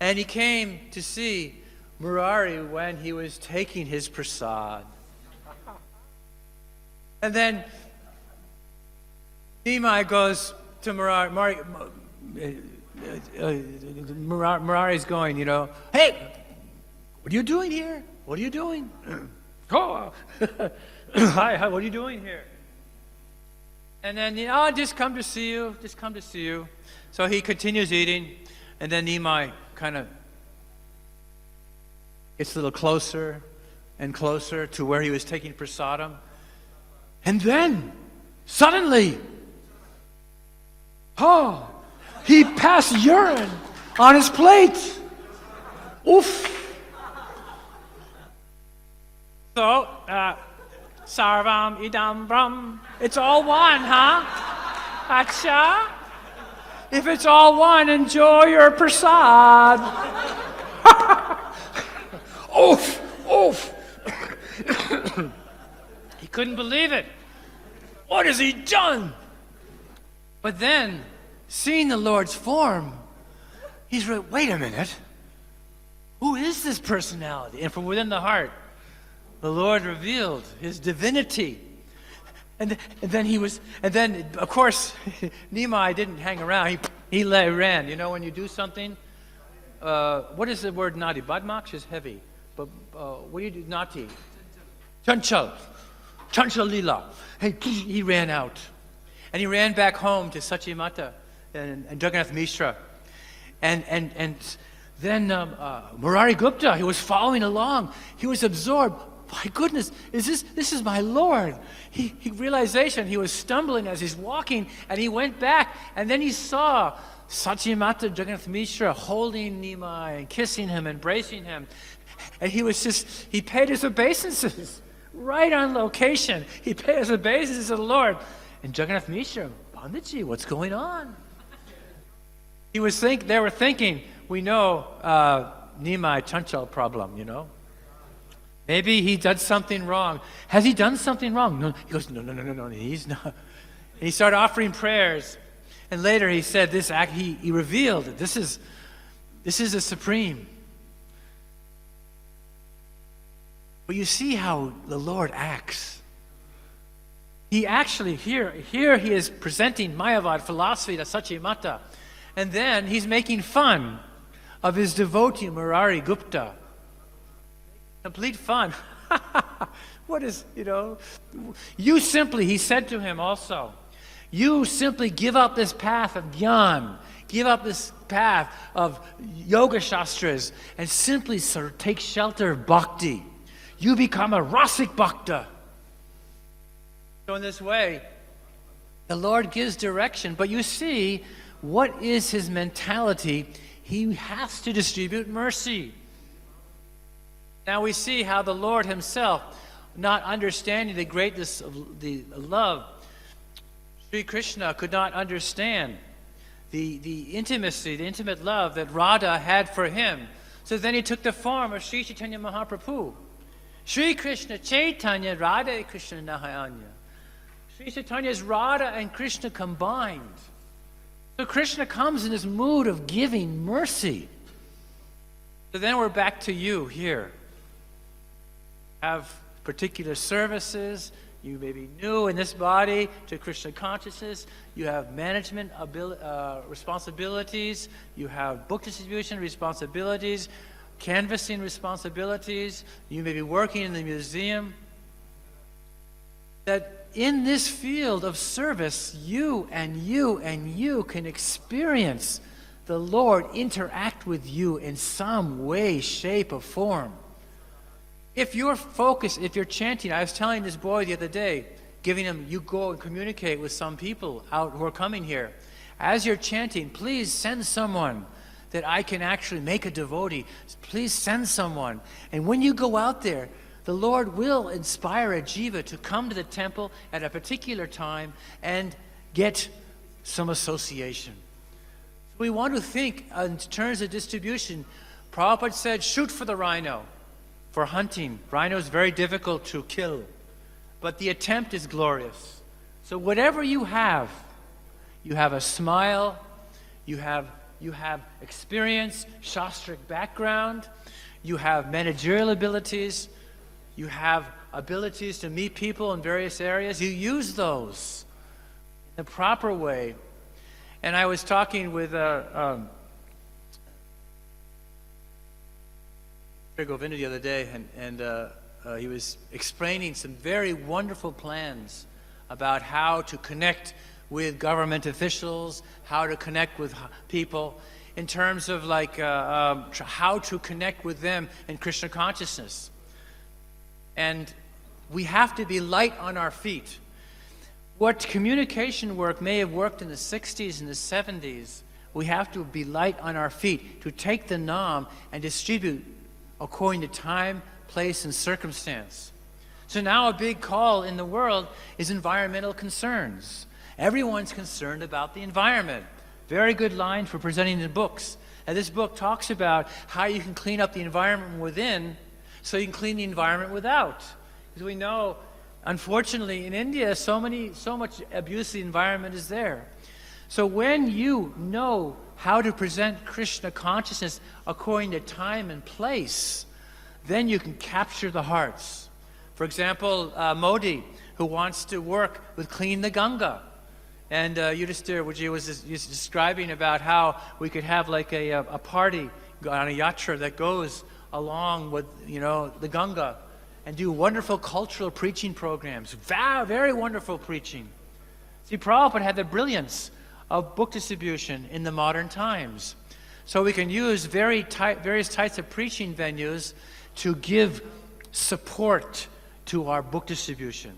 Speaker 2: And he came to see Murari when he was taking his prasad. And then Nimai goes to Murari. Murari's going, hey, what are you doing here? What are you doing? Oh, hi, what are you doing here? And then, just come to see you, just come to see you. So he continues eating, and then Nimai kind of gets a little closer and closer to where he was taking prasadam. And then, suddenly, he passed urine on his plate. Oof. So, Sarvam idam Brahm. It's all one, huh? Acha? If it's all one, enjoy your prasad. Oof, oof. He couldn't believe it. What has he done? But then, seeing the Lord's form, he's like, wait a minute. Who is this personality? And from within the heart, the Lord revealed his divinity. And then of course, Nimai didn't hang around. He ran. When you do something, what is the word nati? Badmaksh is heavy. But what do you do? Nati. Chanchal Lila. Hey, he ran out. And he ran back home to Sachimata and Jagannath Mishra. And then Murari Gupta, he was following along. He was absorbed. My goodness, this is my Lord. He realization, he was stumbling as he's walking, and he went back, and then he saw Sachimata Jagannath Mishra holding Nimai and kissing him, embracing him. And he paid his obeisances right on location. He paid his obeisances to the Lord. And Jagannath Mishra, Panditji, what's going on? They were thinking, we know Nimai Chanchal problem, Maybe he did something wrong. Has he done something wrong? No. He goes, no, he's not. And he started offering prayers. And later he said this act, he revealed that this is the supreme. But you see how the Lord acts. He actually, here he is presenting Mayavad philosophy to Sachimata. And then he's making fun of his devotee Murari Gupta. Complete fun. What is, you simply, he said to him also, you simply give up this path of Gyan, give up this path of Yoga Shastras, and simply take shelter of Bhakti. You become a Rasik Bhakta. So in this way, the Lord gives direction, but you see, what is his mentality? he has to distribute mercy. Now we see how the Lord himself, not understanding the greatness of the love, Sri Krishna could not understand the intimacy, the intimate love that Radha had for him. So then he took the form of Sri Chaitanya Mahaprabhu. Sri Krishna Chaitanya Radha Krishna Nahayanya. Sri Chaitanya is Radha and Krishna combined. So Krishna comes in this mood of giving mercy. So then we're back to you here. Have particular services. You may be new in this body to Krishna consciousness. You have management responsibilities. You have book distribution responsibilities, canvassing responsibilities. You may be working in the museum. That in this field of service, you and you and you can experience the Lord interact with you in some way, shape, or form. If you're focused, if you're chanting, I was telling this boy the other day, giving him, you go and communicate with some people out who are coming here. As you're chanting, please send someone that I can actually make a devotee. Please send someone. And when you go out there, the Lord will inspire a jiva to come to the temple at a particular time and get some association. We want to think in terms of distribution. Prabhupada said, shoot for the rhino. For hunting, rhino is very difficult to kill, but the attempt is glorious. So whatever you have a smile, you have experience, shastric background, you have managerial abilities, you have abilities to meet people in various areas. You use those in the proper way. And I was talking with Govinda the other day, and he was explaining some very wonderful plans about how to connect with government officials, how to connect with people, in terms of like how to connect with them in Krishna consciousness. And we have to be light on our feet. What communication work may have worked in the 60s and the 70s, we have to be light on our feet to take the nam and distribute according to time, place, and circumstance. So now a big call in the world is environmental concerns. Everyone's concerned about the environment. Very good line for presenting the books. And this book talks about how you can clean up the environment within so you can clean the environment without. Because we know, unfortunately, in India, so much abuse of the environment is there. So when you know how to present Krishna consciousness according to time and place, then you can capture the hearts. For example, Modi, who wants to work with Clean the Ganga. And Yudhishthira was describing about how we could have like a party on a yatra that goes along with, the Ganga and do wonderful cultural preaching programs. Very wonderful preaching. See, Prabhupada had the brilliance of book distribution in the modern times. So we can use various types of preaching venues to give support to our book distribution.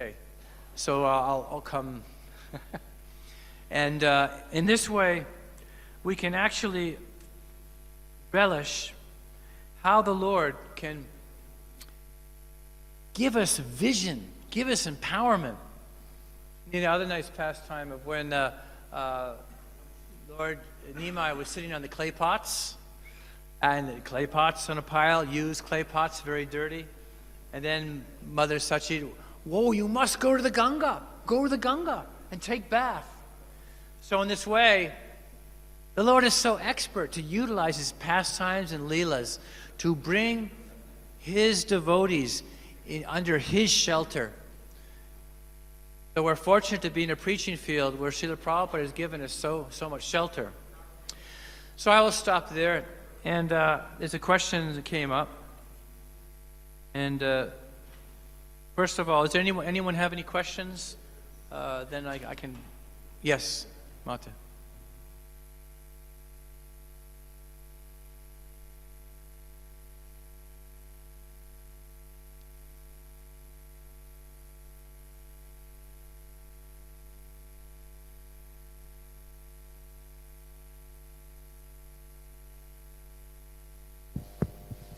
Speaker 2: Okay, so I'll come. And in this way, we can actually relish how the Lord can give us vision, give us empowerment. Other nice pastime of when Lord Nimai was sitting on the clay pots, and the clay pots on a pile, used clay pots, very dirty. And then Mother Sachi, whoa, you must go to the Ganga and take bath. So in this way, the Lord is so expert to utilize his pastimes and Lilas to bring his devotees under his shelter. So we're fortunate to be in a preaching field where Srila Prabhupada has given us so much shelter. So I will stop there. And there's a question that came up. And first of all, is there anyone have any questions? Then I can. Yes, Mata.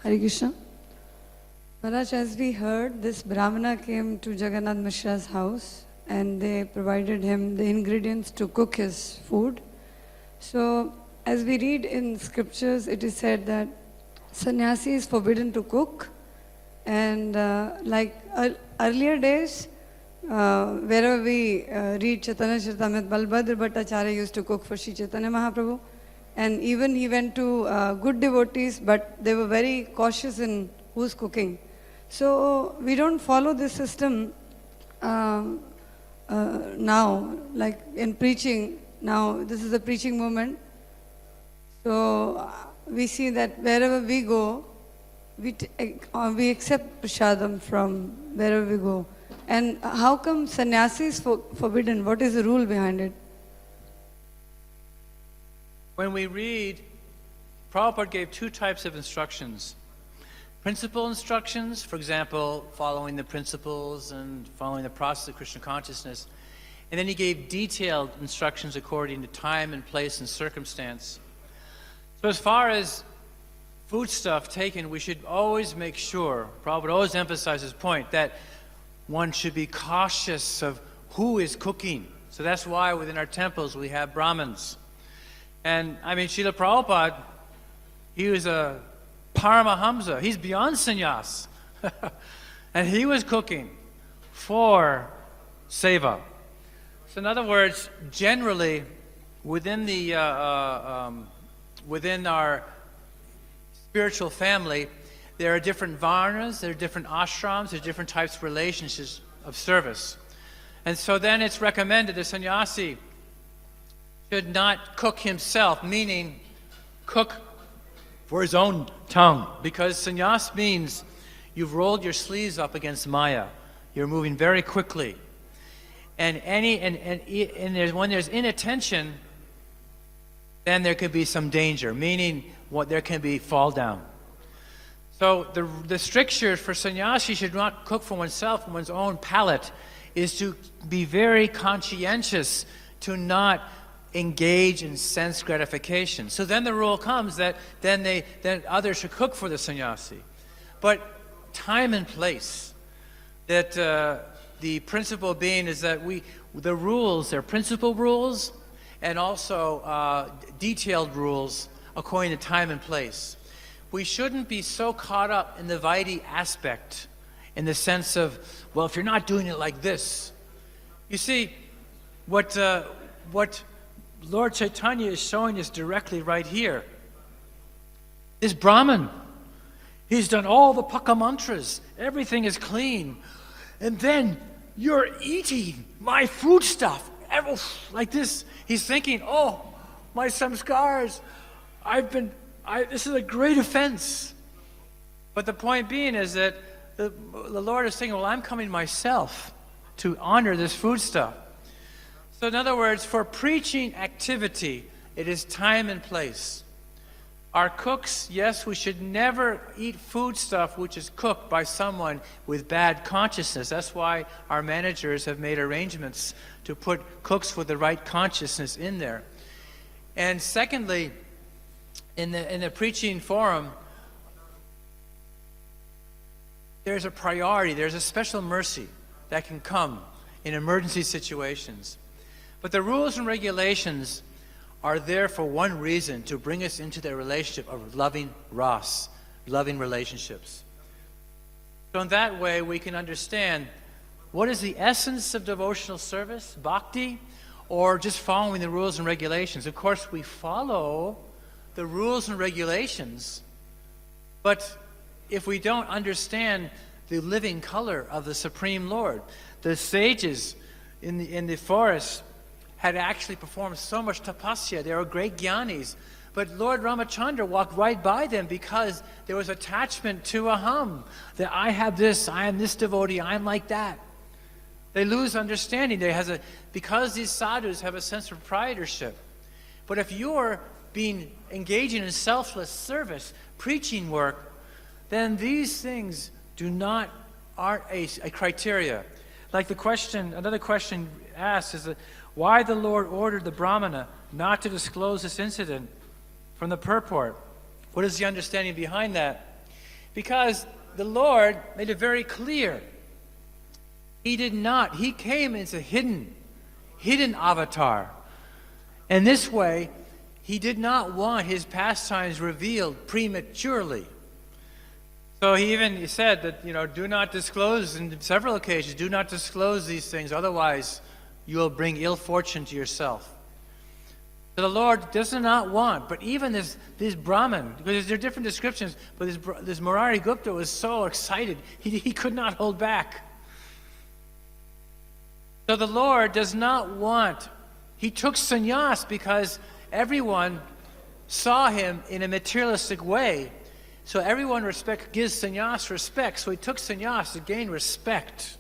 Speaker 3: Hare Krishna. Maharaj, as we heard, this Brahmana came to Jagannath Mishra's house and they provided him the ingredients to cook his food. So, as we read in scriptures, it is said that sannyasi is forbidden to cook, and earlier days, wherever we read Chaitanya Charitamrta, Balbhadra Bhattacharya used to cook for Sri Chaitanya Mahaprabhu, and even he went to good devotees, but they were very cautious in who's cooking. So we don't follow this system now, like in preaching. Now this is a preaching movement. So we see that wherever we go, we accept prasadam from wherever we go. And how come sannyasi is forbidden? What is the rule behind it?
Speaker 2: When we read, Prabhupada gave two types of instructions. Principle instructions, for example, following the principles and following the process of Krishna consciousness. And then he gave detailed instructions according to time and place and circumstance. So as far as foodstuff taken, we should always make sure, Prabhupada always emphasizes this point, that one should be cautious of who is cooking. So that's why within our temples we have Brahmins. And I mean, Srila Prabhupada, he was a Paramahamsa. He's beyond sannyas. And he was cooking for seva. So in other words, generally, within our spiritual family, there are different varnas, there are different ashrams, there are different types of relationships of service. And so then it's recommended the sannyasi should not cook himself, meaning cook for his own tongue. Because sannyas means you've rolled your sleeves up against Maya. You're moving very quickly. And when there's inattention, then there could be some danger, meaning there can be fall down. So the stricture for sannyasi should not cook for oneself, one's own palate, is to be very conscientious to not engage in sense gratification. So then the rule comes that then others should cook for the sannyasi. But time and place, that the principle being is that the rules, they're principle rules and also detailed rules according to time and place. We shouldn't be so caught up in the Vaidhi aspect in the sense of, well, if you're not doing it like this. You see, what Lord Chaitanya is showing us directly right here. This Brahman, he's done all the Paka mantras. Everything is clean. And then you're eating my food stuff. Like this. He's thinking, oh, my samskars, this is a great offense. But the point being is that the Lord is saying, well, I'm coming myself to honor this food stuff. So in other words, for preaching activity, it is time and place. Our cooks, yes, we should never eat food stuff which is cooked by someone with bad consciousness. That's why our managers have made arrangements to put cooks with the right consciousness in there. And secondly, in the preaching forum, there's a priority, there's a special mercy that can come in emergency situations. But the rules and regulations are there for one reason, to bring us into the relationship of loving ras, loving relationships. So in that way, we can understand what is the essence of devotional service, bhakti, or just following the rules and regulations. Of course, we follow the rules and regulations, but if we don't understand the living color of the Supreme Lord, the sages in the forest had actually performed so much tapasya. They were great jnanis. But Lord Ramachandra walked right by them because there was attachment to aham. That I have this, I am this devotee, I am like that. They lose understanding. Because these sadhus have a sense of proprietorship. But if you're engaging in selfless service, preaching work, then these things aren't a criteria. Like another question asked is that why the Lord ordered the Brahmana not to disclose this incident from the purport. What is the understanding behind that? Because the Lord made it very clear. He came as a hidden avatar. And this way, he did not want his pastimes revealed prematurely. So he said that, do not disclose, in several occasions, do not disclose these things, otherwise you will bring ill fortune to yourself. So the Lord does not want, but even this Brahmin, because there are different descriptions, but this Murari Gupta was so excited, he could not hold back. So the Lord does not want, he took sannyas because everyone saw him in a materialistic way. So everyone gives sannyas respect, so he took sannyas to gain respect.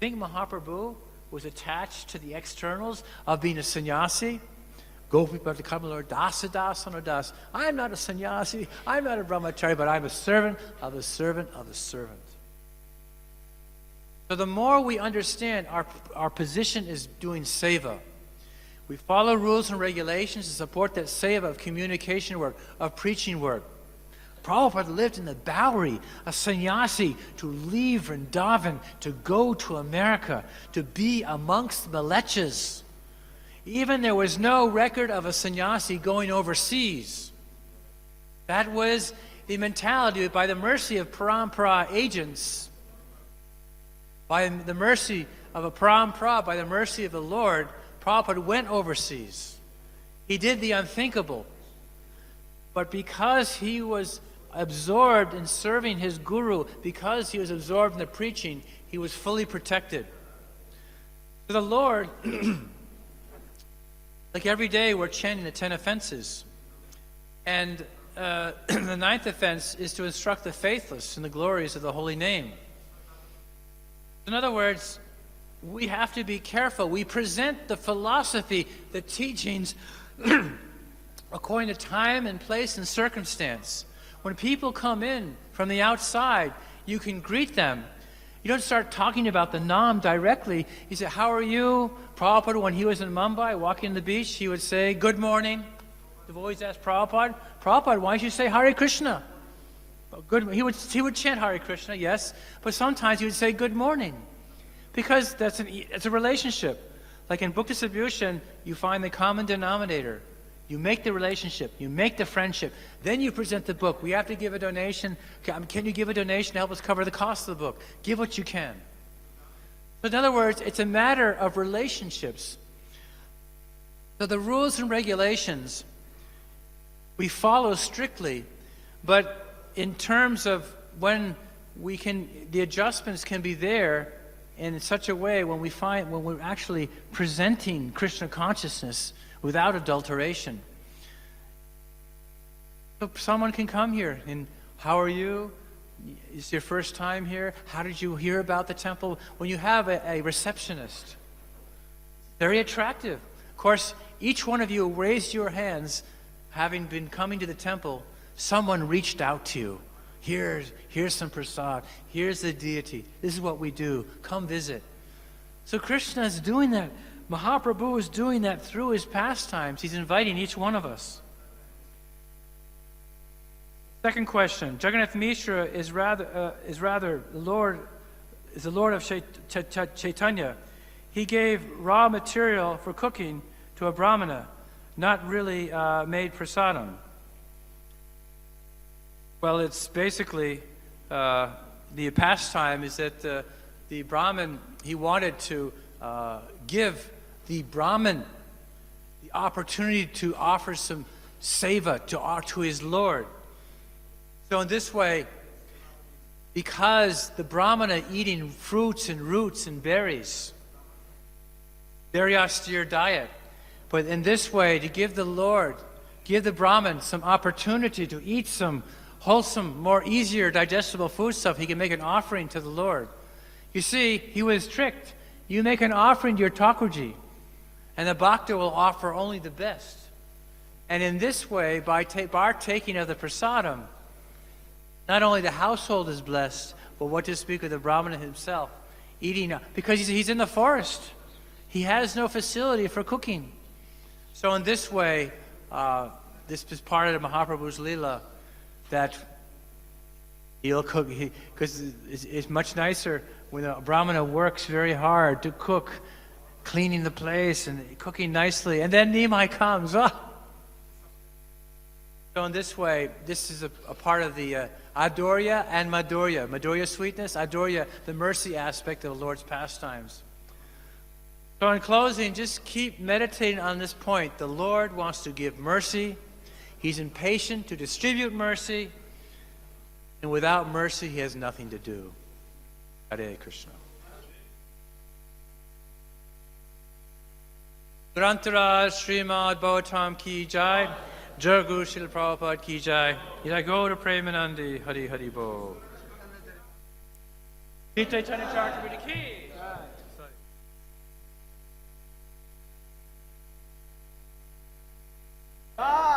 Speaker 2: Think Mahaprabhu was attached to the externals of being a sannyasi? Gopi-Pati-Kamalar, Dasa-Dasa-No-Das. I'm not a sannyasi, I'm not a brahmachari, but I'm a servant of the servant of the servant. So the more we understand our position is doing seva, we follow rules and regulations to support that seva of communication work, of preaching work. Prabhupada lived in the Bowery, a sannyasi, to leave Vrindavan, to go to America, to be amongst the Malechas. Even there was no record of a sannyasi going overseas. That was the mentality. By the mercy of parampara agents, by the mercy of a parampara, by the mercy of the Lord, Prabhupada went overseas. He did the unthinkable. But because he was absorbed in serving his guru, because he was absorbed in the preaching, he was fully protected. So the Lord, like every day we're chanting the 10 offenses. And the 9th offense is to instruct the faithless in the glories of the holy name. In other words, we have to be careful. We present the philosophy, the teachings, according to time and place and circumstance. When people come in from the outside, you can greet them. You don't start talking about the Nam directly. You say, how are you? Prabhupada, when he was in Mumbai, walking on the beach, he would say, good morning. The boys asked Prabhupada, why don't you say Hare Krishna? Good. He would chant Hare Krishna, yes, but sometimes he would say good morning. Because it's a relationship. Like in book distribution, you find the common denominator. You make the relationship, you make the friendship, then you present the book. We have to give a donation. Can you give a donation to help us cover the cost of the book? Give what you can. So in other words, it's a matter of relationships. So the rules and regulations, we follow strictly, but in terms of when the adjustments can be there in such a way when we're actually presenting Krishna consciousness without adulteration. So someone can come here and, how are you? Is your first time here? How did you hear about the temple? When you have a receptionist, very attractive. Of course, each one of you raised your hands, having been coming to the temple, someone reached out to you. Here's some prasad. Here's the deity. This is what we do. Come visit. So Krishna is doing that. Mahaprabhu is doing that through his pastimes. He's inviting each one of us. Second question: Jagannath Mishra is the Lord of Chaitanya. He gave raw material for cooking to a brahmana, not really made prasadam. Well, it's basically the pastime is that the Brahmin, he wanted to give the Brahmin the opportunity to offer some seva to his Lord. So in this way, because the Brahmana eating fruits and roots and berries, very austere diet, but in this way to give the Brahmin some opportunity to eat some wholesome, more easier digestible food stuff, he can make an offering to the Lord. You see, he was tricked. You make an offering to your Thakurji, and the Bhakta will offer only the best. And in this way, by partaking of the prasadam, not only the household is blessed, but what to speak of the Brahmana himself, eating, because he's in the forest. He has no facility for cooking. So in this way, this is part of Mahaprabhu's Lila, that He'll cook, because it's much nicer when a Brahmana works very hard to cook, cleaning the place and cooking nicely, and then Nimai comes. Oh. So in this way, this is a part of the Adorya and Madhurya. Madhurya, sweetness, Adorya, the mercy aspect of the Lord's pastimes. So in closing, just keep meditating on this point. The Lord wants to give mercy. He's impatient to distribute mercy. And without mercy, he has nothing to do. Hare Krishna. Grantara Srimad Bhagavatam ki jai. Jaguru Srila Prabhupada ki jai. Yada Gaura Premanandi Hari Hari Bo. Chaitanya Charitamrta ki. Ah!